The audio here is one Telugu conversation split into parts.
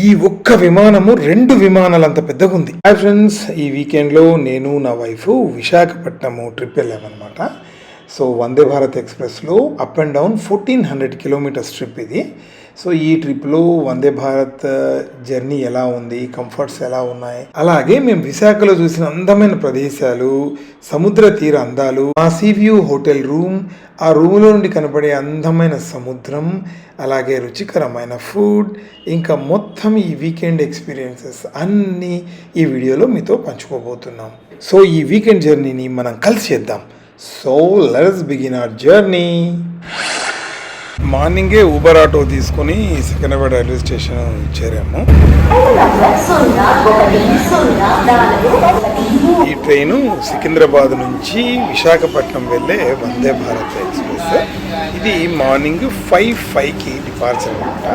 ఈ ఒక్క విమానము 2 విమానాలంత పెద్దగా ఉంది. హాయ్ ఫ్రెండ్స్, ఈ వీకెండ్లో నేను నా వైఫ్ విశాఖపట్నము ట్రిప్ వెళ్ళామన్నమాట. సో వందే భారత్ ఎక్స్ప్రెస్లో up and down 1400 kilometres trip ఇది. సో ఈ ట్రిప్లో వందే భారత్ జర్నీ ఎలా ఉంది, కంఫర్ట్స్ ఎలా ఉన్నాయి, అలాగే మేము విశాఖలో చూసిన అందమైన ప్రదేశాలు, సముద్ర తీర అందాలు, ఆ సీవ్యూ హోటల్ రూమ్, ఆ రూమ్లో నుండి కనపడే అందమైన సముద్రం, అలాగే రుచికరమైన ఫుడ్, ఇంకా మొత్తం ఈ వీకెండ్ ఎక్స్పీరియన్సెస్ అన్నీ ఈ వీడియోలో మీతో పంచుకోబోతున్నాం. సో ఈ వీకెండ్ జర్నీని మనం కలిసి చేద్దాం. So let's begin our journey. మార్నింగే ఊబర్ ఆటో తీసుకొని సికింద్రాబాద్ రైల్వే స్టేషన్ చేరాము. ఈ ట్రైను సికింద్రాబాద్ నుంచి విశాఖపట్నం వెళ్ళే వందే భారత్ ఎక్స్ప్రెస్. ఇది మార్నింగ్ 5:05కి డిపార్చర్ అనమాట.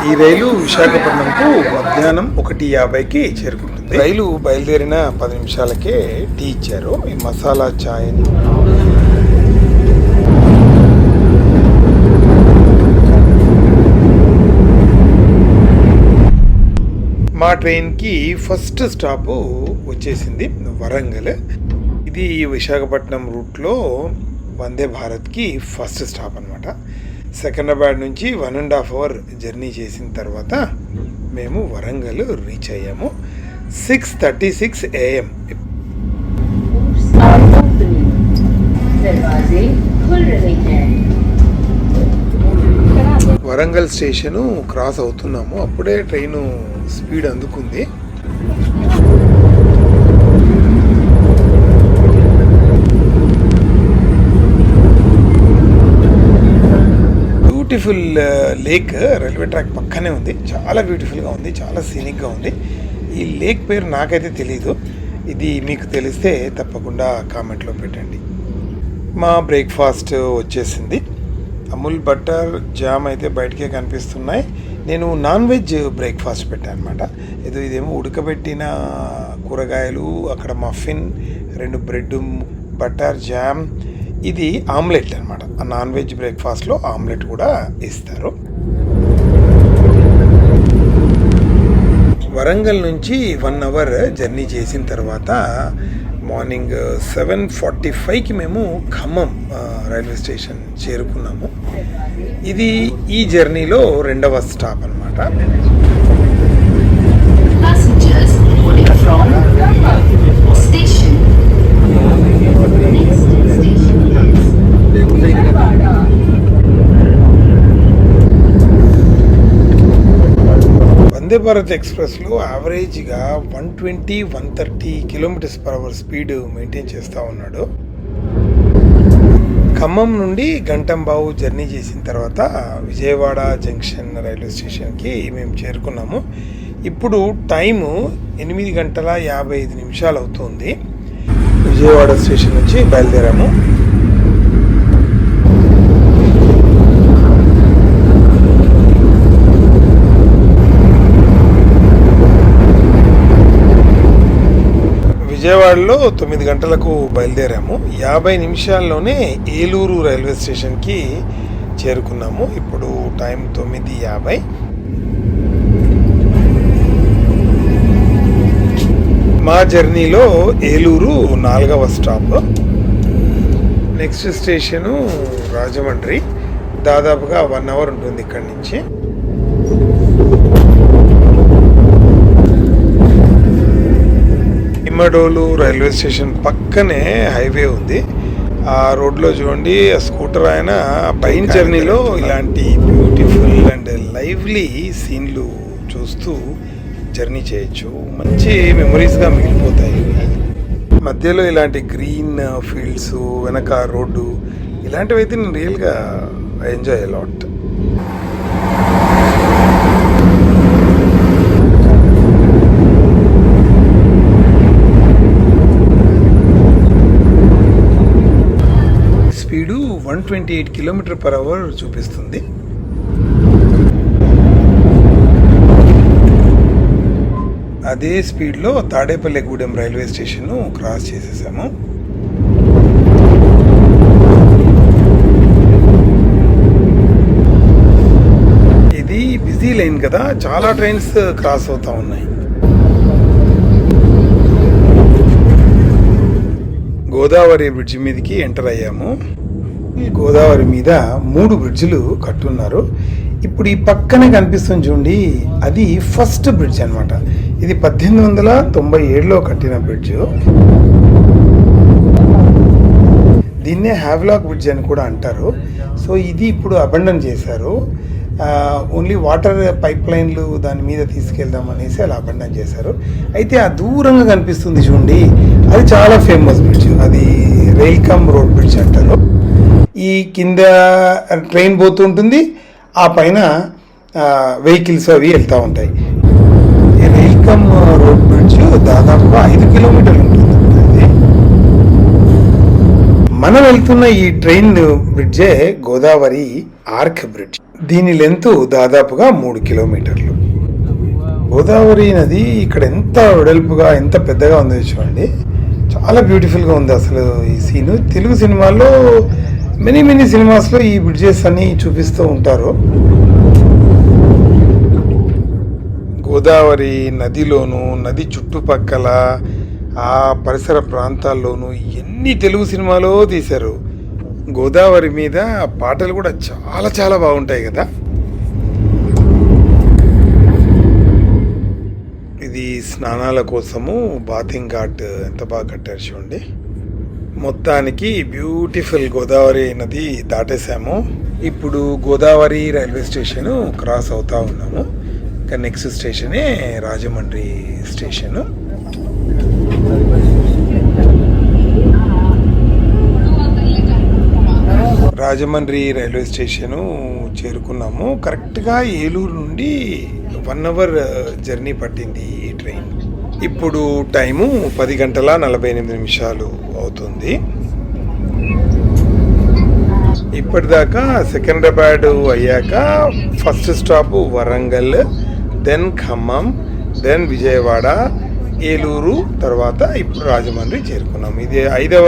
ఈ రైలు విశాఖపట్నంకు మధ్యాహ్నం 1:50కి చేరుకుంటుంది. రైలు బయలుదేరిన 10 నిమిషాలకే టీ ఇచ్చారు. ఈ మసాలా చాయ్. మా ట్రైన్కి ఫస్ట్ స్టాప్ వచ్చేసింది వరంగల్. ఇది విశాఖపట్నం రూట్లో వందే భారత్కి ఫస్ట్ స్టాప్ అనమాట. సికింద్రాబాద్ నుంచి 1.5 అవర్ జర్నీ చేసిన తర్వాత మేము వరంగల్ రీచ్ అయ్యాము. 6:36 AM. వరంగల్ స్టేషను క్రాస్ అవుతున్నాము. అప్పుడే ట్రైను స్పీడ్ అందుకుంది. బ్యూటిఫుల్ లేక్ రైల్వే ట్రాక్ పక్కనే ఉంది. చాలా బ్యూటిఫుల్గా ఉంది, చాలా సీనిక్గా ఉంది. ఈ లేక్ పేరు నాకైతే తెలీదు. ఇది మీకు తెలిస్తే తప్పకుండా కామెంట్లో పెట్టండి. మా బ్రేక్ఫాస్ట్ వచ్చేసింది. అమూల్ బటర్ జామ్ అయితే బయటకే కనిపిస్తున్నాయి. నేను నాన్ వెజ్ బ్రేక్ఫాస్ట్ పెట్టాను అనమాట. ఇదేమో ఉడకబెట్టిన కూరగాయలు, అక్కడ మఫిన్, 2 బ్రెడ్, బటర్ జామ్. ఇది ఆమ్లెట్ అనమాట. ఆ నాన్ వెజ్ బ్రేక్ఫాస్ట్లో ఆమ్లెట్ కూడా ఇస్తారు. వరంగల్ నుంచి 1 అవర్ జర్నీ చేసిన తర్వాత మార్నింగ్ 7:45కి మేము ఖమ్మం రైల్వే స్టేషన్ చేరుకున్నాము. ఇది ఈ జర్నీలో 2వ స్టాప్ అనమాట. వందే భారత్ ఎక్స్ప్రెస్లో యావరేజ్గా 120-130 km/h స్పీడ్ మెయింటైన్ చేస్తూ ఉన్నాడు. ఖమ్మం నుండి గంటంబావు జర్నీ చేసిన తర్వాత విజయవాడ జంక్షన్ రైల్వే స్టేషన్కి మేము చేరుకున్నాము. ఇప్పుడు టైము 8:55 అవుతుంది. విజయవాడ స్టేషన్ నుంచి బయలుదేరాము. విజయవాడలో 9 గంటలకు బయలుదేరాము. 50 నిమిషాల్లోనే ఏలూరు రైల్వే స్టేషన్కి చేరుకున్నాము. ఇప్పుడు టైం 9:50. మా జర్నీలో ఏలూరు 4వ స్టాప్. Next station Rajahmundry. దాదాపుగా 1 అవర్ ఉంటుంది ఇక్కడి నుంచి. ఇమ్మడోలు రైల్వే స్టేషన్ పక్కనే హైవే ఉంది. ఆ రోడ్లో చూడండి, ఆ స్కూటర్ ఆయన బైక్ జర్నీలో ఇలాంటి బ్యూటిఫుల్ అండ్ లైవ్లీ సీన్లు చూస్తూ జర్నీ చేయొచ్చు. మంచి మెమరీస్గా మిగిలిపోతాయి. మధ్యలో ఇలాంటి గ్రీన్ ఫీల్డ్స్, వెనక రోడ్డు, ఇలాంటివి అయితే నేను రియల్గా ఎంజాయ్ అలాట్. స్పీడు 128 km/h చూపిస్తుంది. అదే స్పీడ్లో తాడేపల్లిగూడెం రైల్వే స్టేషన్ క్రాస్ చేసేసాము. బిజీ లైన్ లైన్ కదా, చాలా ట్రైన్స్ క్రాస్ అవుతూ ఉన్నాయి. గోదావరి బ్రిడ్జి మీదకి ఎంటర్ అయ్యాము. గోదావరి మీద 3 బ్రిడ్జిలు కట్టున్నారు. ఇప్పుడు ఈ పక్కనే కనిపిస్తుంది చూడండి, అది ఫస్ట్ బ్రిడ్జ్ అనమాట. ఇది 1897లో కట్టిన బ్రిడ్జ్. దీన్నే హ్యావ్లాక్ బ్రిడ్జ్ అని కూడా అంటారు. సో ఇది ఇప్పుడు అబండన్ చేశారు. ఓన్లీ వాటర్ పైప్ లైన్లు దాని మీద తీసుకెళ్దాం అనేసి అలా అబండన్ చేశారు. అయితే ఆ దూరంగా కనిపిస్తుంది చూడండి, అది చాలా ఫేమస్ బ్రిడ్జ్. అది రైల్ కమ్ రోడ్ బ్రిడ్జ్ అంటారు. ఈ కింద ట్రైన్ పోతుంటుంది, ఆ పైన వెహికల్స్ అవి వెళ్తూ ఉంటాయి. ఈ రైల్ కమ్ రోడ్ బ్రిడ్జ్ దాదాపుగా 5 కిలోమీటర్లు ఉంటుంది. మనం వెళ్తున్న ఈ ట్రైన్ బ్రిడ్జే గోదావరి ఆర్క్ బ్రిడ్జ్. దీని లెంత్ దాదాపుగా 3 కిలోమీటర్లు. గోదావరి నది ఇక్కడ ఎంత వెడల్పుగా, ఎంత పెద్దగా ఉందో చూడండి. చాలా బ్యూటిఫుల్గా ఉంది అసలు ఈ సీను. తెలుగు సినిమాల్లో మెనీ సినిమాస్లో ఈ బ్రిడ్జెస్ అన్ని చూపిస్తూ ఉంటారు. గోదావరి నదిలోను, నది చుట్టుపక్కల ఆ పరిసర ప్రాంతాల్లోనూ ఎన్ని తెలుగు సినిమాలో తీశారు. గోదావరి మీద పాటలు కూడా చాలా చాలా బాగుంటాయి కదా. ఇది స్నానాల కోసము బాతింగ్ ఘాట్ ఎంత బాగా కట్టారు చూడండి. మొత్తానికి బ్యూటిఫుల్ గోదావరి నది దాటేసాము. ఇప్పుడు గోదావరి రైల్వే స్టేషన్ క్రాస్ అవుతా ఉన్నాము. ఇంకా నెక్స్ట్ స్టేషనే Rajahmundry station. Rajahmundry railway station చేరుకున్నాము. కరెక్ట్గా ఏలూరు నుండి 1 అవర్ జర్నీ పట్టింది ఈ ట్రైన్. ఇప్పుడు టైము 10:48 అవుతుంది. ఇప్పటిదాకా సికింద్రాబాద్ అయ్యాక first stop Warangal, then Khammam, then Vijayawada, Eluru, తర్వాత ఇప్పుడు రాజమండ్రి చేరుకున్నాము. ఇది 5వ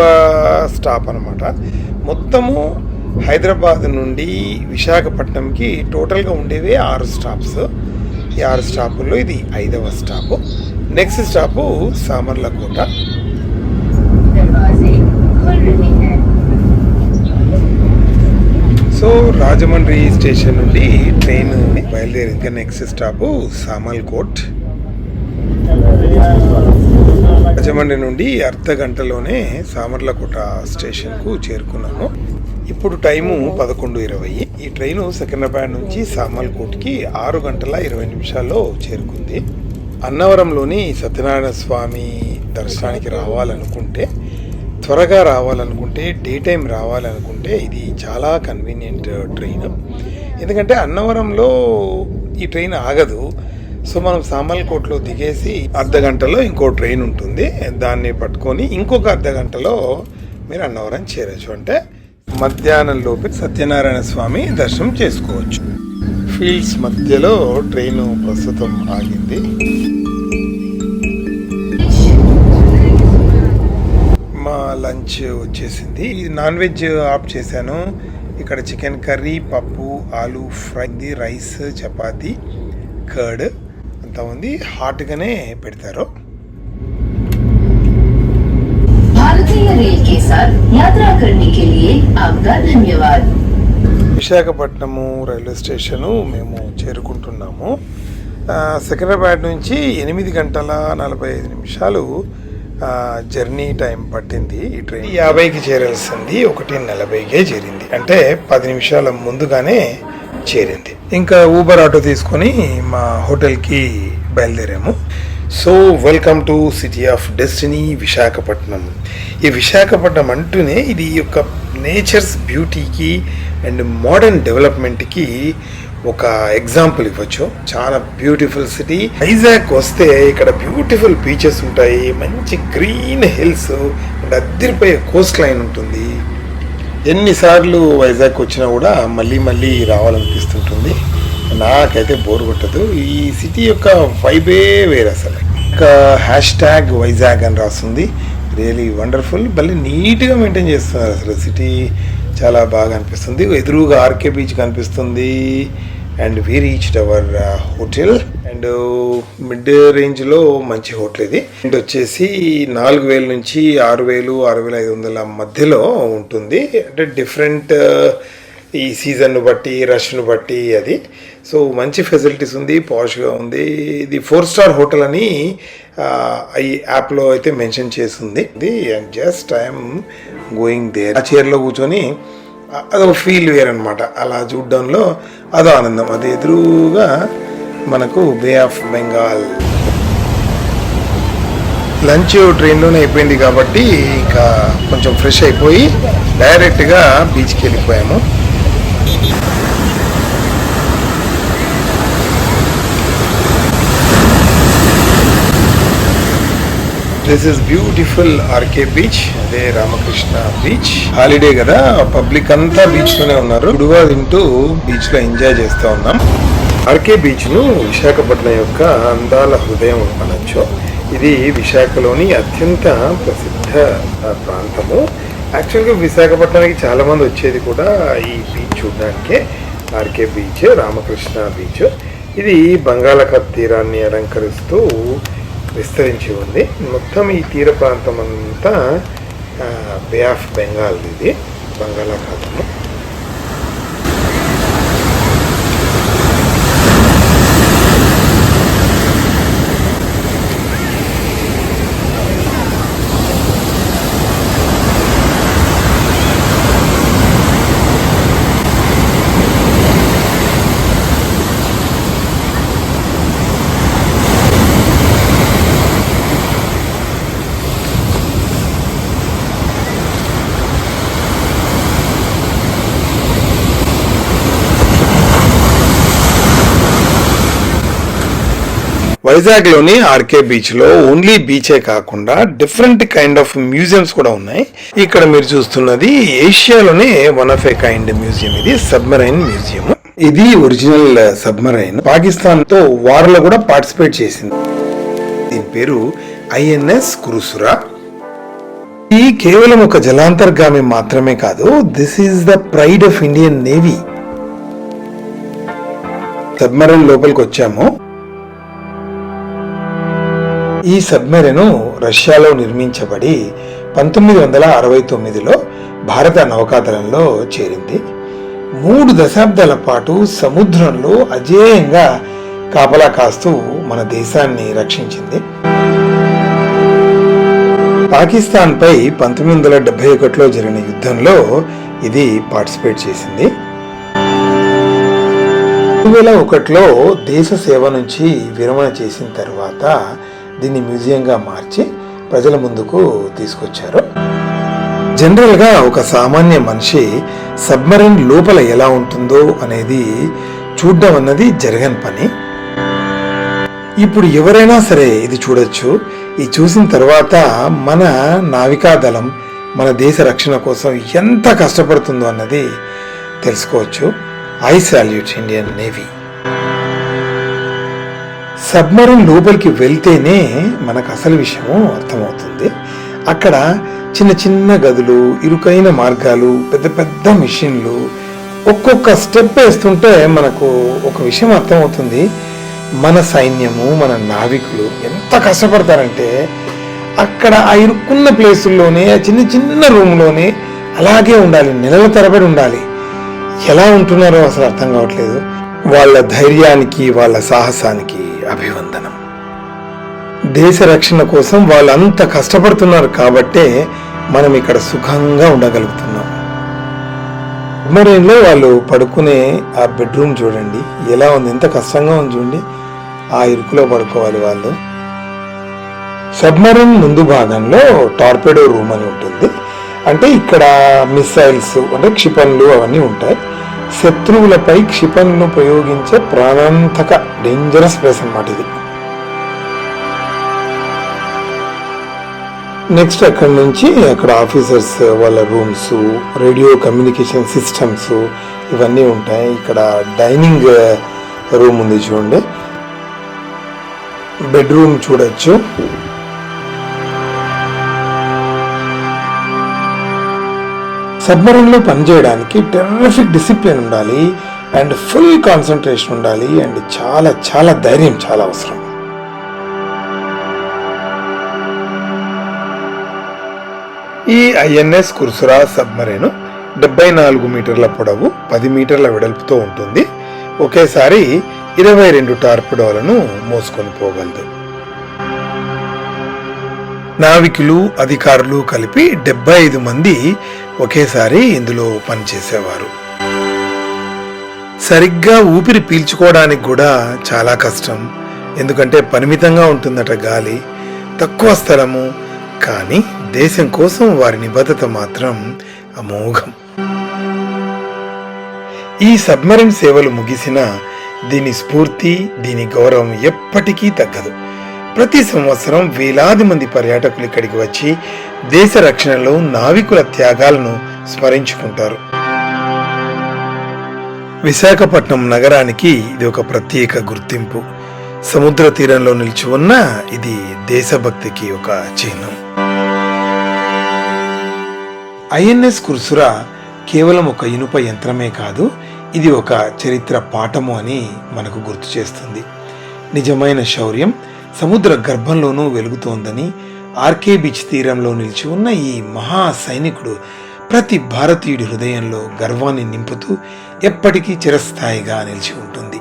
స్టాప్ అనమాట. మొత్తము హైదరాబాద్ నుండి విశాఖపట్నంకి టోటల్గా ఉండేవే 6 స్టాప్స్. ఈ 6 స్టాపుల్లో ఇది 5వ stop. Next stop Samarlakota. So Rajahmundry station నుండి ట్రైన్ బయలుదేరి ఇంకా నెక్స్ట్ స్టాపు సామర్లకోట్. రాజమండ్రి నుండి అర్ధ గంటలోనే సామర్లకోట స్టేషన్కు చేరుకున్నాము. ఇప్పుడు టైము 11:20. ఈ ట్రైను సికింద్రాబాద్ నుంచి సామర్లకోట్కి 6:20 చేరుకుంది. అన్నవరంలోని సత్యనారాయణ స్వామి దర్శనానికి రావాలనుకుంటే, త్వరగా రావాలనుకుంటే, డే టైం రావాలనుకుంటే ఇది చాలా కన్వీనియంట్ ట్రైన్. ఎందుకంటే అన్నవరంలో ఈ ట్రైన్ ఆగదు. సో మనం సామర్లకోట్లో దిగేసి అర్ధ గంటలో ఇంకో ట్రైన్ ఉంటుంది, దాన్ని పట్టుకొని ఇంకొక అర్ధ గంటలో మీరు అన్నవరం చేరచ్చు. అంటే మధ్యాహ్నం లోపు సత్యనారాయణ స్వామి దర్శనం చేసుకోవచ్చు. ఫీల్డ్స్ మధ్యలో ట్రైన్ ప్రస్తుతం ఆగింది. మా లంచ్ వచ్చేసింది. ఇది నాన్ వెజ్ ఆప్ట్ చేశాను. ఇక్కడ చికెన్ కర్రీ, పప్పు, aloo fry, rice, chapati, curd అంతా ఉంది. హాట్గానే పెడతారు. भारतीय रेल के साथ यात्रा करने के लिए आपका धन्यवाद. విశాఖపట్నము రైల్వే స్టేషను మేము చేరుకుంటున్నాము. సికింద్రాబాద్ నుంచి 8:45 జర్నీ టైం పట్టింది. ఈ ట్రైన్ 50కి చేరాల్సింది 1:40కే చేరింది. అంటే 10 నిమిషాల ముందుగానే చేరింది. ఇంకా ఊబర్ ఆటో తీసుకొని మా హోటల్కి బయలుదేరాము. So welcome to city of destiny Visakhapatnam. ఈ విశాఖపట్నం అంటూనే ఇది యొక్క నేచర్స్ బ్యూటీకి అండ్ మోడర్న్ డెవలప్మెంట్కి ఒక ఎగ్జాంపుల్ ఇవ్వచ్చు. చాలా బ్యూటిఫుల్ సిటీ. వైజాగ్ వస్తే ఇక్కడ బ్యూటిఫుల్ బీచెస్ ఉంటాయి, మంచి గ్రీన్ హిల్స్ అండ్ అద్దరిపోయే కోస్ట్ లైన్ ఉంటుంది. ఎన్నిసార్లు వైజాగ్ వచ్చినా కూడా మళ్ళీ రావాలనిపిస్తుంటుంది. నాకైతే బోర్ కొట్టదు. ఈ సిటీ యొక్క వైబే వేరు అసలు. ఇంకా #, వైజాగ్ అని రాస్తుంది. Really wonderful. మళ్ళీ నీట్గా మెయింటైన్ చేస్తున్నారు అసలు. సిటీ చాలా బాగా అనిపిస్తుంది. ఎదురుగా ఆర్కే బీచ్ కనిపిస్తుంది. And we reached hour hotel. And mid రేంజ్లో మంచి హోటల్ ఇది. అండ్ వచ్చేసి 4,000 నుంచి 6,000, 6,500 మధ్యలో ఉంటుంది. అంటే డిఫరెంట్ ఈ సీజన్ను బట్టి, రష్ను బట్టి అది. సో మంచి ఫెసిలిటీస్ ఉంది, పాష్గా ఉంది. ఇది 4-star హోటల్ అని ఈ యాప్లో అయితే మెన్షన్ చేస్తుంది. And just I'm going there. ఆ చైర్లో కూర్చొని అదొక ఫీల్ వేర్ అనమాట. అలా చూడడంలో అదో ఆనందం. అది ఎదురుగా మనకు బే ఆఫ్ బెంగాల్. లంచ్ ట్రైన్లోనే అయిపోయింది కాబట్టి ఇంకా కొంచెం ఫ్రెష్ అయిపోయి డైరెక్ట్గా బీచ్కి వెళ్ళిపోయాము. This is beautiful RK beach. అదే రామకృష్ణ బీచ్. హాలిడే కదా, పబ్లిక్ అంతా బీచ్ లోనే ఉన్నారు. గుడుగా తింటూ బీచ్ లో ఎంజాయ్ చేస్తూ ఉన్నాం. ఆర్కే బీచ్ ను విశాఖపట్నం యొక్క అందాల హృదయం అనొచ్చు. ఇది విశాఖలోని అత్యంత ప్రసిద్ధ ప్రాంతము. యాక్చువల్గా విశాఖపట్నానికి చాలా మంది వచ్చేది కూడా ఈ బీచ్ చూడడానికే. RK beach, Ramakrishna beach. ఇది బంగాళాఖాత తీరాన్ని అలంకరిస్తూ విస్తరించి ఉంది. మొత్తం ఈ తీర ప్రాంతం అంతా బే ఆఫ్ బెంగాల్. ఇది బంగాళాఖాతము. వైజాగ్లోని ఆర్కే బీచ్లో ఓన్లీ బీచే కాకుండా డిఫరెంట్ కైండ్ ఆఫ్ మ్యూజియంస్ కూడా ఉన్నాయి. ఇక్కడ మీరు చూస్తున్నది ఏషియాలోనే one of a kind museum. ఇది సబ్మరైన్ మ్యూజియం. ఇది ఒరిజినల్ సబ్మరైన్. పాకిస్తాన్ తో వార్ లో కూడా పార్టిసిపేట్ చేసింది. దీని పేరు ఐఎన్ఎస్ కురుసురా. ఇది కేవలం ఒక జలాంతర్గామి మాత్రమే కాదు, this is the pride of Indian navy. Submarine లోపలికి వచ్చాము. ఈ సబ్మెరైన్ రష్యాలో నిర్మించబడి 1969లో భారత నౌకాదళంలో చేరింది. 3 దశాబ్దాల పాటు సముద్రంలో అజేయంగా కాపలా కాస్తూ మన దేశాన్ని రక్షించింది. పాకిస్తాన్పై 1971లో జరిగిన యుద్ధంలో ఇది పార్టిసిపేట్ చేసింది. 2001లో దేశ సేవ నుంచి విరమణ చేసిన తర్వాత దీన్ని మ్యూజియంగా మార్చి ప్రజల ముందుకు తీసుకొచ్చారు. జనరల్గా ఒక సామాన్య మనిషి సబ్మరైన్ లోపల ఎలా ఉంటుందో అనేది చూడడం అన్నది జరగని పని. ఇప్పుడు ఎవరైనా సరే ఇది చూడొచ్చు. ఇది చూసిన తర్వాత మన నావికాదళం మన దేశ రక్షణ కోసం ఎంత కష్టపడుతుందో అన్నది తెలుసుకోవచ్చు. I salute Indian navy. Submarine లోపలికి వెళ్తేనే మనకు అసలు విషయము అర్థమవుతుంది. అక్కడ చిన్న చిన్న గదులు, ఇరుకైన మార్గాలు, పెద్ద పెద్ద మిషన్లు. ఒక్కొక్క స్టెప్ వేస్తుంటే మనకు ఒక విషయం అర్థమవుతుంది. మన సైన్యము, మన నావికులు ఎంత కష్టపడతారంటే అక్కడ ఆ ఇరుక్కున్న ప్లేసుల్లోనే, చిన్న చిన్న రూమ్లోనే అలాగే ఉండాలి, నెలల తరబడి ఉండాలి. ఎలా ఉంటున్నారో అసలు అర్థం కావట్లేదు. వాళ్ళ ధైర్యానికి, వాళ్ళ సాహసానికి అభివందనం. దేశ రక్షణ కోసం వాళ్ళు అంత కష్టపడుతున్నారు కాబట్టే మనం ఇక్కడ సుఖంగా ఉండగలుగుతున్నాం. సబ్మరైన్లో వాళ్ళు పడుకునే ఆ బెడ్రూమ్ చూడండి ఎలా ఉంది, ఎంత కష్టంగా ఉంది చూడండి. ఆ ఇరుకులో పడుకోవాలి వాళ్ళు. సబ్మరైన్ ముందు భాగంలో టార్పెడో రూమ్ అని ఉంటుంది. అంటే ఇక్కడ మిసైల్స్ అంటే క్షిపణులు అవన్నీ ఉంటాయి. శత్రువులపై క్షిపణులను ప్రయోగించే ప్రాణాంతక డేంజరస్ ప్లేస్ అన్నమాట ఇది. నెక్స్ట్ అక్కడి నుంచి అక్కడ ఆఫీసర్స్ వాళ్ళ రూమ్స్, రేడియో కమ్యూనికేషన్ సిస్టమ్స్ ఇవన్నీ ఉంటాయి. ఇక్కడ డైనింగ్ రూమ్ ఉంది చూడండి. బెడ్రూమ్ చూడొచ్చు. సబ్మరైన్లో పనిచేయడానికి టెర్రిఫిక్ డిసిప్లిన్ ఉండాలి. అండ్ ఫుల్ కాన్సన్ట్రేషన్ ఉండాలి అండ్ చాలా చాలా ధైర్యం చాలా అవసరం. ఈ ఐఎన్ఎస్ కుర్సురా సబ్మరీన్ 74 మీటర్ల పొడవు, 10 మీటర్ల వెడల్పుతో ఉంటుంది. ఒకేసారి 22 టార్పిడోలను మోసుకొని పోగలదు. నావికులు, అధికారులు కలిపి 75 మంది ఒకేసారి ఇందులో పనిచేసేవారు. సరిగ్గా ఊపిరి పీల్చుకోవడానికి కూడా చాలా కష్టం. ఎందుకంటే పరిమితంగా ఉంటుందట గాలి, తక్కువ స్థలము. కానీ దేశం కోసం వారి నిబద్ధత మాత్రం అమోఘం. ఈ సబ్మరీన్ సేవలు ముగిసిన దీని స్ఫూర్తి, దీని గౌరవం ఎప్పటికీ తగ్గదు. ప్రతి సంవత్సరం వేలాది మంది పర్యాటకులు ఇక్కడికి వచ్చి దేశ రక్షణలో నావికుల త్యాగాలను స్మరించుకుంటారు. విశాఖపట్నం నగరానికి ఇది ఒక ప్రత్యేక గుర్తింపు. సముద్ర తీరంలో నిలిచి ఉన్న ఇది దేశభక్తికి ఒక చిహ్నం. ఐఎన్ఎస్ కుర్సురా కేవలం ఒక ఇనుప యంత్రమే కాదు, ఇది ఒక చరిత్ర పాఠము అని మనకు గుర్తు చేస్తుంది. నిజమైన శౌర్యం సముద్ర గర్భంలోనూ వెలుగుతోందని, ఆర్కే బీచ్ తీరంలో నిలిచి ఉన్న ఈ మహా సైనికుడు ప్రతి భారతీయుడి హృదయంలో గర్వాన్ని నింపుతూ ఎప్పటికీ చిరస్థాయిగా నిలిచి ఉంటుంది.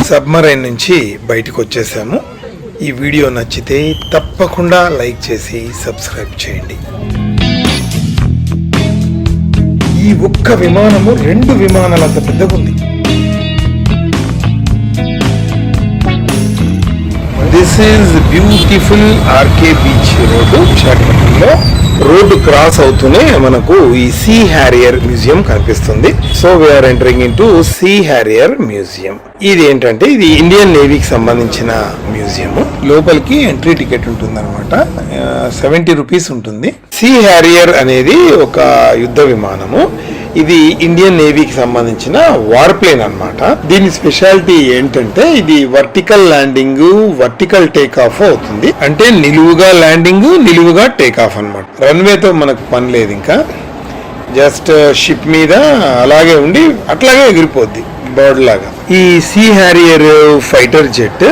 సబ్మరైన్ నుంచి బయటకు వచ్చేసాము. ఈ వీడియో నచ్చితే తప్పకుండా లైక్ చేసి సబ్స్క్రైబ్ చేయండి. ఈ ఒక్క విమానము 2 విమానాలంత పెద్దగా ఉంది. This is beautiful RK beach road. విశాఖపట్నంలో రోడ్డు క్రాస్ అవుతూనే మనకు ఈ సీ హ్యారియర్ మ్యూజియం కనిపిస్తుంది. So we're entering into Sea Harrier museum. ఇది ఏంటంటే ఇది ఇండియన్ నేవీకి సంబంధించిన మ్యూజియం. లోపలికి ఎంట్రీ టికెట్ ఉంటుంది అనమాట. 70 రూపీస్ ఉంటుంది. సీ హ్యారియర్ అనేది ఒక యుద్ధ విమానము. ఇది ఇండియన్ నేవీకి సంబంధించిన వార్ప్లేన్ అన్నమాట. దీని స్పెషాలిటీ ఏంటంటే ఇది vertical landing, vertical take off అవుతుంది. అంటే నిలువుగా ల్యాండింగ్, నిలువుగా టేక్ ఆఫ్ అన్నమాట. రన్వేతో మనకు పని లేదు. ఇంకా జస్ట్ షిప్ మీద అలాగే ఉండి అట్లాగే ఎగిరిపోద్ది బర్డ్ లాగా. ఈ Sea Harrier fighter jet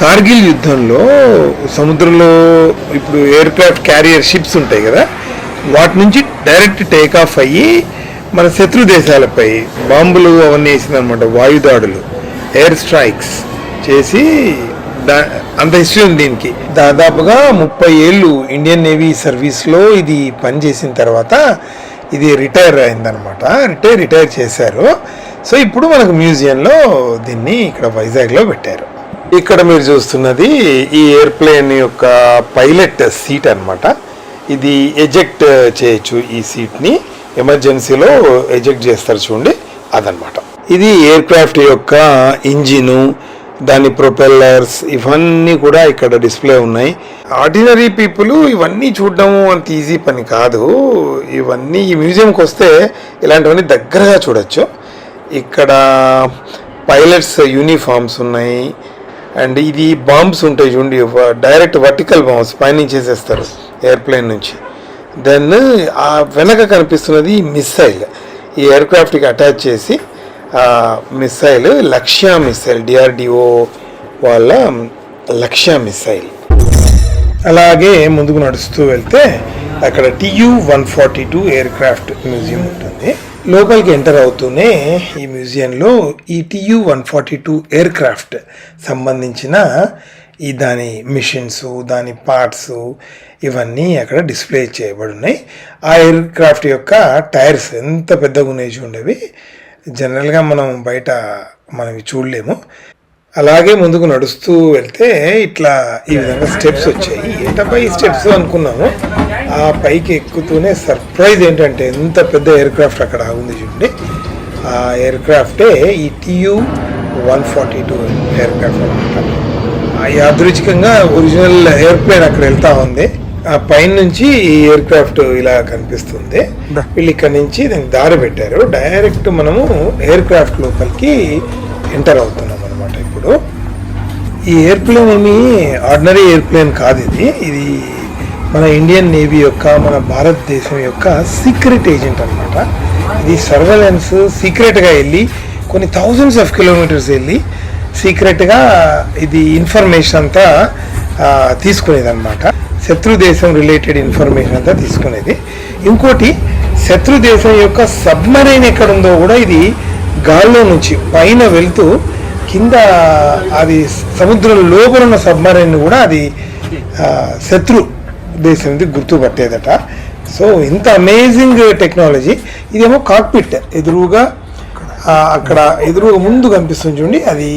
Kargil యుద్ధంలో సముద్రంలో ఇప్పుడు ఎయిర్ క్రాఫ్ట్ క్యారియర్ షిప్స్ ఉంటాయి కదా, వాటి నుంచి డైరెక్ట్ టేక్ ఆఫ్ అయ్యి మన శత్రు దేశాలపై బాంబులు అవన్నీ వేసిందనమాట. వాయుదాడులు, ఎయిర్ స్ట్రైక్స్ చేసి అంత హిస్టరీ ఉంది దీనికి. దాదాపుగా 30 ఏళ్ళు ఇండియన్ నేవీ సర్వీస్లో ఇది పనిచేసిన తర్వాత ఇది రిటైర్ అయిందనమాట. రిటైర్ చేశారు. సో ఇప్పుడు మనకు మ్యూజియంలో దీన్ని ఇక్కడ వైజాగ్లో పెట్టారు. ఇక్కడ మీరు చూస్తున్నది ఈ ఎయిర్ప్లేన్ యొక్క పైలట్ సీట్ అన్నమాట. ఇది ఎజెక్ట్ చేయొచ్చు. ఈ సీట్ని ఎమర్జెన్సీలో ఎజెక్ట్ చేస్తారు చూడండి, అదనమాట. ఇది ఎయిర్ క్రాఫ్ట్ యొక్క ఇంజిను, దాని ప్రొపెల్లర్స్ ఇవన్నీ కూడా ఇక్కడ డిస్ప్లే ఉన్నాయి. ఆర్డినరీ పీపుల్ ఇవన్నీ చూడడం అంత ఈజీ పని కాదు. ఇవన్నీ ఈ మ్యూజియంకి వస్తే ఇలాంటివన్నీ దగ్గరగా చూడొచ్చు. ఇక్కడ పైలట్స్ యూనిఫామ్స్ ఉన్నాయి. అండ్ ఇది బాంబ్స్ ఉంటాయి చూడండి, డైరెక్ట్ వర్టికల్ బాంబ్స్ పైనుంచి చేసేస్తారు ఎయిర్ప్లేన్ నుంచి. దెన్ ఆ వెనక కనిపిస్తున్నది మిస్సైల్. ఈ ఎయిర్క్రాఫ్ట్కి అటాచ్ చేసి మిస్సైల్ లక్ష్య మిస్సైల్, డిఆర్డిఓ వాళ్ళ లక్ష్య మిస్సైల్. అలాగే ముందుకు నడుస్తూ వెళ్తే అక్కడ TU-142 ఎయిర్క్రాఫ్ట్ మ్యూజియం ఉంటుంది. లోపలికి ఎంటర్ అవుతూనే ఈ మ్యూజియంలో ఈ TU-142 ఎయిర్క్రాఫ్ట్ సంబంధించిన ఈ దాని మిషన్స్, దాని పార్ట్స్ ఇవన్నీ అక్కడ డిస్ప్లే చేయబడి ఉన్నాయి. ఆ ఎయిర్క్రాఫ్ట్ యొక్క టైర్స్ ఎంత పెద్దగా ఉన్నాయి చూడండి. జనరల్గా మనం బయట మనవి చూడలేము. అలాగే ముందుకు నడుస్తూ వెళ్తే ఇట్లా ఈ విధంగా స్టెప్స్ వచ్చాయి. ఏంటబ్బా ఈ స్టెప్స్ అనుకున్నాము. ఆ పైకి ఎక్కుతూనే సర్ప్రైజ్ ఏంటంటే ఎంత పెద్ద ఎయిర్ క్రాఫ్ట్ అక్కడ ఉంది చూడండి. ఆ ఎయిర్ క్రాఫ్టే ఈ TU-142 ఎయిర్ క్రాఫ్ట్ అనమాట. యాదృచ్ఛికంగా ఒరిజినల్ ఎయిర్ప్లేన్ అక్కడ వెళ్తా ఉంది. ఆ పైన నుంచి ఈ ఎయిర్ క్రాఫ్ట్ ఇలా కనిపిస్తుంది. వీళ్ళు ఇక్కడ నుంచి దానికి దారి పెట్టారు. డైరెక్ట్ మనము ఎయిర్ క్రాఫ్ట్ లోపలికి ఎంటర్ అవుతున్నాం అనమాట. ఇప్పుడు ఈ ఎయిర్ప్లేన్ ఏమి ఆర్డినరీ ఎయిర్ప్లేన్ కాదు. ఇది మన ఇండియన్ నేవీ యొక్క, మన భారతదేశం యొక్క సీక్రెట్ ఏజెంట్ అనమాట. ఇది సర్వేలెన్స్ సీక్రెట్గా వెళ్ళి కొన్ని థౌజండ్స్ ఆఫ్ కిలోమీటర్స్ వెళ్ళి సీక్రెట్గా ఇది ఇన్ఫర్మేషన్ అంతా తీసుకునేది అనమాట. శత్రు దేశం రిలేటెడ్ ఇన్ఫర్మేషన్ అంతా తీసుకునేది. ఇంకోటి, శత్రు దేశం యొక్క సబ్మరైన్ ఎక్కడుందో కూడా ఇది గాల్లో నుంచి పైన వెళ్తూ కింద అది సముద్రం లోపల ఉన్న సబ్మరైన్ కూడా అది శత్రు దేశంది గుర్తుపట్టేదట. సో ఇంత అమేజింగ్ టెక్నాలజీ. ఇదేమో కాక్పిట్ ఎదురుగా అక్కడ ఎదురుగా ముందు కనిపిస్తుంది చూడండి, అది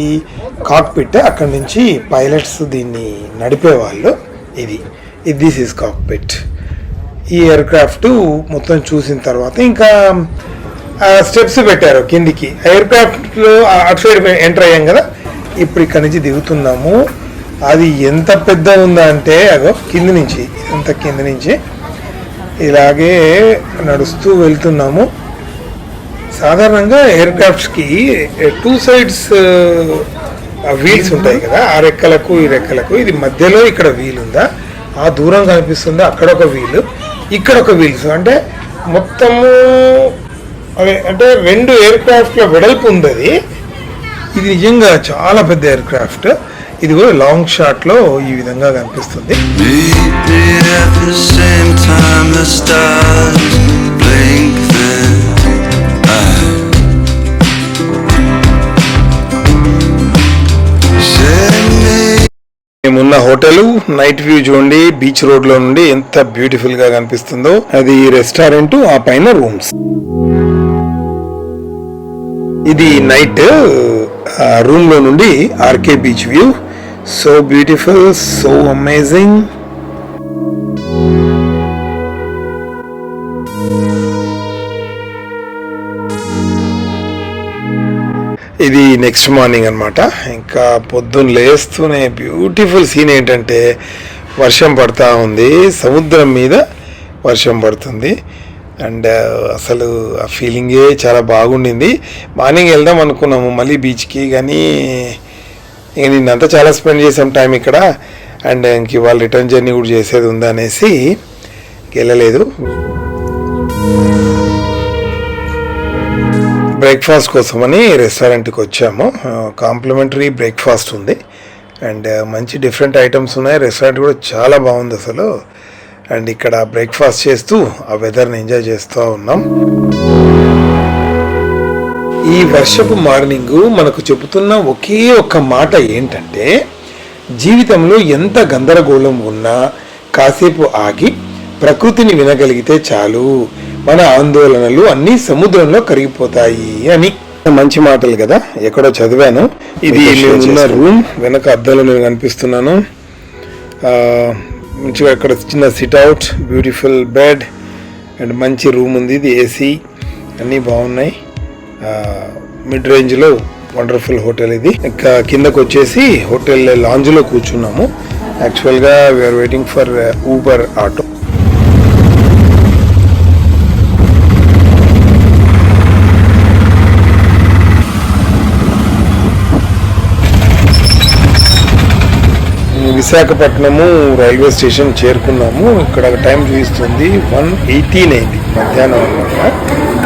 కాక్పిట్. అక్కడ నుంచి పైలట్స్ దీన్ని నడిపేవాళ్ళు. This is cockpit. ఈ ఎయిర్ క్రాఫ్ట్ మొత్తం చూసిన తర్వాత ఇంకా స్టెప్స్ పెట్టారు కిందికి. ఎయిర్ క్రాఫ్ట్లో అటు సైడ్ ఎంటర్ అయ్యాం కదా, ఇప్పుడు ఇక్కడ నుంచి దిగుతున్నాము. అది ఎంత పెద్ద ఉందా అంటే అదో కింది నుంచి, ఇదంతా కింది నుంచి ఇలాగే నడుస్తూ వెళ్తున్నాము. సాధారణంగా ఎయిర్ క్రాఫ్ట్స్కి 2 సైడ్స్ వీల్స్ ఉంటాయి కదా, ఆ రెక్కలకు ఈ రెక్కలకు. ఇది మధ్యలో ఇక్కడ వీల్ ఉందా, ఆ దూరం కనిపిస్తుందా, అక్కడ ఒక వీలు, ఇక్కడ ఒక వీల్స్. అంటే మొత్తము అదే అంటే 2 ఎయిర్ క్రాఫ్ట్ల వెడల్పు ఉంది. ఇది నిజంగా చాలా పెద్ద ఎయిర్ క్రాఫ్ట్. ఇది కూడా లాంగ్ షాట్ లో ఈ విధంగా కనిపిస్తుంది. మేమున్న హోటల్ నైట్ వ్యూ చూడండి, బీచ్ రోడ్ లో నుండి ఎంత బ్యూటిఫుల్ గా కనిపిస్తుందో. అది రెస్టారెంట్, ఆ పైన రూమ్స్. ఇది నైట్ రూమ్ లో నుండి RK beach view. So beautiful, so amazing. ఇది నెక్స్ట్ మార్నింగ్ అనమాట. ఇంకా పొద్దున్న లేస్తూనే బ్యూటిఫుల్ సీన్ ఏంటంటే వర్షం పడతా ఉంది, సముద్రం మీద వర్షం పడుతుంది. అండ్ అసలు ఆ ఫీలింగే చాలా బాగుండింది. మార్నింగ్ వెళ్దాం అనుకున్నాము మళ్ళీ బీచ్కి, కానీ ఇక నిన్నంతా చాలా స్పెండ్ చేసాం టైం ఇక్కడ. అండ్ ఇంక ఇవాళ రిటర్న్ జర్నీ కూడా చేసేది ఉందా అనేసి వెళ్ళలేదు. బ్రేక్ఫాస్ట్ కోసమని రెస్టారెంట్కి వచ్చాము. కాంప్లిమెంటరీ బ్రేక్ఫాస్ట్ ఉంది అండ్ మంచి డిఫరెంట్ ఐటమ్స్ ఉన్నాయి. రెస్టారెంట్ కూడా చాలా బాగుంది అసలు. అండ్ ఇక్కడ బ్రేక్ఫాస్ట్ చేస్తూ ఆ వెదర్ని ఎంజాయ్ చేస్తూ ఉన్నాం. ఈ వర్షపు మార్నింగ్ మనకు చెబుతున్న ఒకే ఒక్క మాట ఏంటంటే, జీవితంలో ఎంత గందరగోళం ఉన్నా కాసేపు ఆగి ప్రకృతిని వినగలిగితే చాలు, మన ఆందోళనలు అన్నీ సముద్రంలో కరిగిపోతాయి అని. మంచి మాటలు కదా, ఎక్కడో చదివాను. ఇది మేమున్న రూమ్ వెనక అద్దాలు నేను కనిపిస్తున్నాను. మంచిగా ఇక్కడ చిన్న సిట్అవుట్, బ్యూటిఫుల్ బెడ్ అండ్ మంచి రూమ్ ఉంది. ఇది ఏసీ, అన్నీ బాగున్నాయి. మిడ్ రేంజ్లో వండర్ఫుల్ హోటల్ ఇది. ఇంకా కిందకు వచ్చేసి హోటల్ లాంజ్లో కూర్చున్నాము. యాక్చువల్గా we're waiting for Uber auto. Visakhapatnam railway station చేరుకున్నాము. ఇక్కడ టైం చూపిస్తుంది 1:18 అయింది మధ్యాహ్నం అనమాట.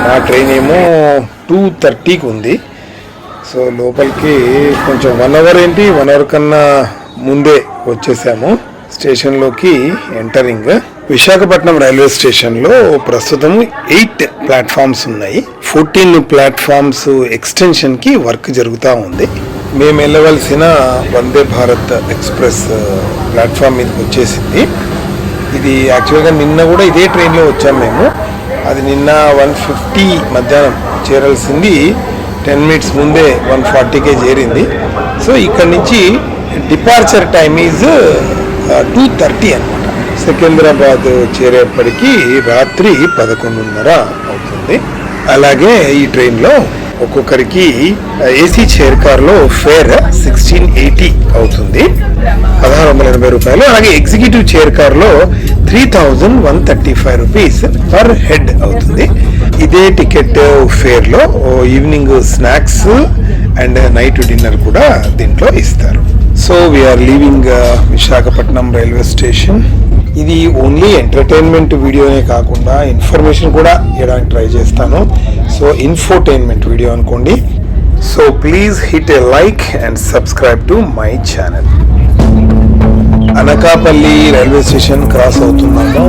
మా ట్రైన్ ఏమో 2:30కి ఉంది. సో లోపలికి కొంచెం 1 అవర్ 1 అవర్ కన్నా ముందే వచ్చేసాము స్టేషన్లోకి. ఎంటరింగ్ విశాఖపట్నం రైల్వే స్టేషన్లో ప్రస్తుతం 8 ప్లాట్ఫామ్స్ ఉన్నాయి. 14 ప్లాట్ఫామ్స్ ఎక్స్టెన్షన్కి వర్క్ జరుగుతూ ఉంది. మేము వెళ్ళవలసిన వందే భారత్ ఎక్స్ప్రెస్ ప్లాట్ఫామ్ మీదకి వచ్చేసింది. ఇది యాక్చువల్గా నిన్న కూడా ఇదే ట్రైన్లో వచ్చాము మేము. అది నిన్న 1:50 మధ్యాహ్నం చేరాల్సింది 10 minutes ముందే 1:40కే చేరింది. సో ఇక్కడ నుంచి డిపార్చర్ టైమ్ ఈజ్ 2:30 అనమాట. సికింద్రాబాద్ చేరేపటికి రాత్రి 11:30 అవుతుంది. అలాగే ఈ ట్రైన్లో ఒక్కొక్కరికి ఏసీ చైర్ కార్లో ఫేర్ 1680 అవుతుంది, 1680 రూపాయలు. అలాగే ఎగ్జిక్యూటివ్ చైర్ కార్లో 3135 రూపీస్ పర్ హెడ్ అవుతుంది. ఇదే టికెట్ ఫేర్లో evening snacks and night dinner కూడా దీంట్లో ఇస్తారు. So we are leaving Visakhapatnam railway station. ఇది ఓన్లీ ఎంటర్టైన్మెంట్ వీడియోనే కాకుండా ఇన్ఫర్మేషన్ కూడా ఇవ్వడానికి ట్రై చేస్తాను. సో ఇన్ఫోటైన్మెంట్ వీడియో అనుకోండి. So please hit a like and subscribe to my channel. Anakapalli railway station cross అవుతున్నాము.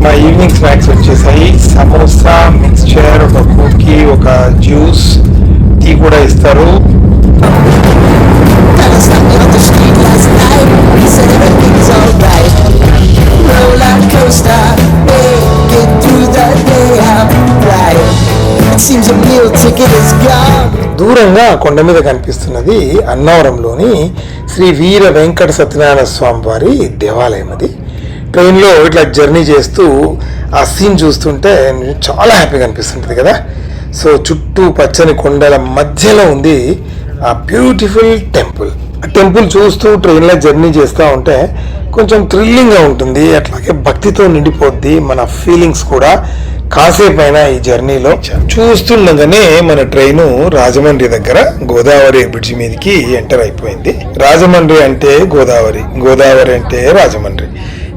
మా ఈవినింగ్ స్నాక్స్ వచ్చేసాయి. సమోసా, మిక్స్చర్, ఒక కుకీ, ఒక జ్యూస్, టీ కూడా ఇస్తారు. దూరంగా కొండ మీద కనిపిస్తున్నది అన్నవరంలోని శ్రీ వీర వెంకట సత్యనారాయణ స్వామి వారి దేవాలయం. అది ట్రైన్లో ఇట్లా జర్నీ చేస్తూ ఆ సీన్ చూస్తుంటే చాలా హ్యాపీగా అనిపిస్తుంటుంది కదా. సో చుట్టూ పచ్చని కొండల మధ్యలో ఉంది ఆ బ్యూటిఫుల్ టెంపుల్. ఆ టెంపుల్ చూస్తూ ట్రైన్లో జర్నీ చేస్తూ ఉంటే కొంచెం థ్రిల్లింగ్గా ఉంటుంది, అట్లాగే భక్తితో నిండిపోద్ది మన ఫీలింగ్స్ కూడా. కాసేపు అయినా ఈ జర్నీలో చూస్తుండగానే మన ట్రైను రాజమండ్రి దగ్గర గోదావరి బ్రిడ్జి మీదకి ఎంటర్ అయిపోయింది. రాజమండ్రి అంటే గోదావరి, గోదావరి అంటే రాజమండ్రి.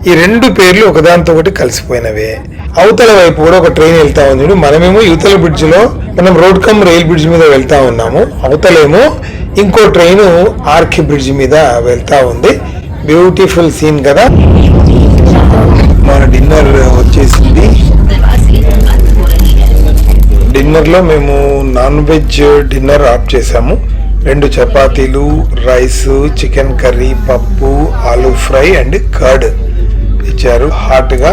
ఈ రెండు పేర్లు ఒకదానితో ఒకటి కలిసిపోయినవే. అవతల వైపు కూడా ఒక ట్రైన్ వెళ్తా ఉంది. మనమేమో యువతల బ్రిడ్జిలో మనం రోడ్ కమ్ రైల్ బ్రిడ్జ్ మీద వెళ్తా ఉన్నాము, అవతలేమో ఇంకో ట్రైన్ ఆర్కి బ్రిడ్జ్ మీద వెళ్తా ఉంది. బ్యూటిఫుల్ సీన్ కదా. మన డిన్నర్ వచ్చేసింది. డిన్నర్లో మేము నాన్ వెజ్ డిన్నర్ ఆఫ్ చేసాము. 2 చపాతీలు, రైస్, చికెన్ కర్రీ, పప్పు, ఆలూ ఫ్రై అండ్ కర్డ్ ఇచ్చారు హాట్గా.